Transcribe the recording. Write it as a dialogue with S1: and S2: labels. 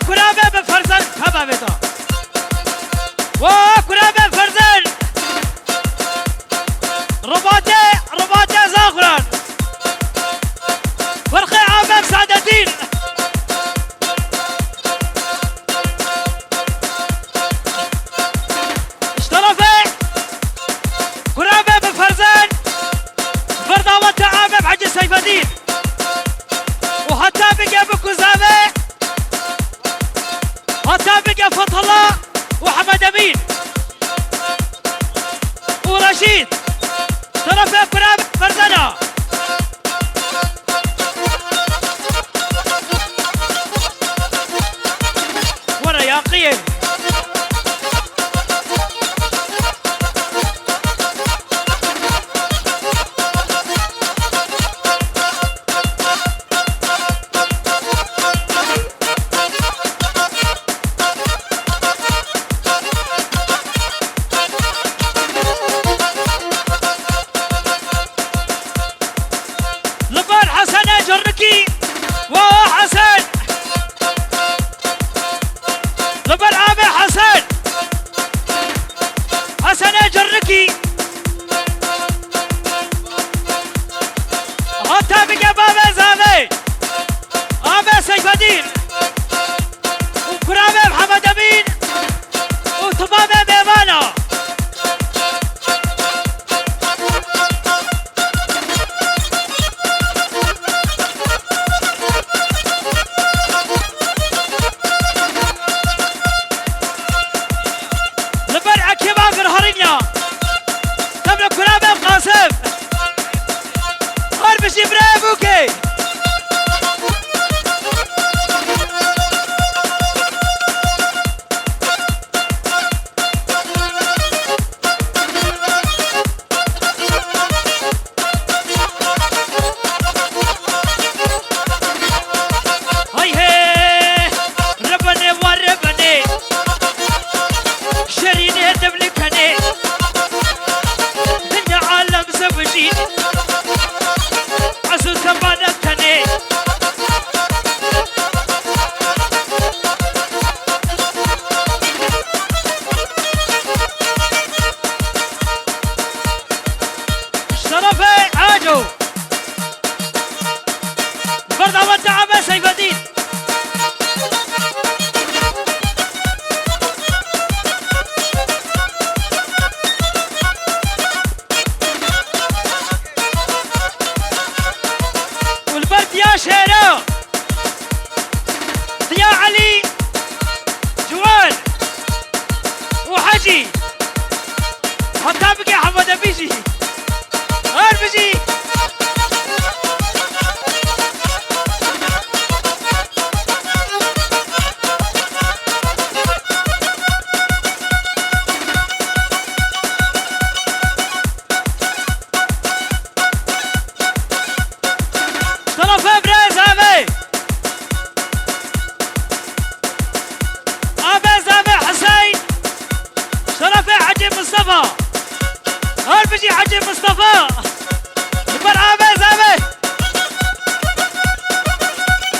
S1: كرابة بفرزن كبا بيتا وكرابة بفرزن رباطي زاخران فرخي عامة بسعد الدين اشترفي كرابة بفرزن فرداوة عامة بحج سيف الدين وحتى بقى بكوزامي حتى بقى فتح الله وحمد امين ورشيد طرف كراب فرزنا ورا يا قيم جركي وحسن لبر عامر حسن جركي حتى بقى بابا زامي عامر سيف الدين وكرامي محمد امين وتمامي ميمانه قبل كرامة قاسم هربشي برافوكي هاي هي ربني وربني شريني دبلكني زوجي عسو كبانتني شرفي عاجو فردا والدعم سيف الدين يا شيرا يا علي جوال وحجي حتى بقي حمد بيجي بيجي مصطفى هربجي حجي مصطفى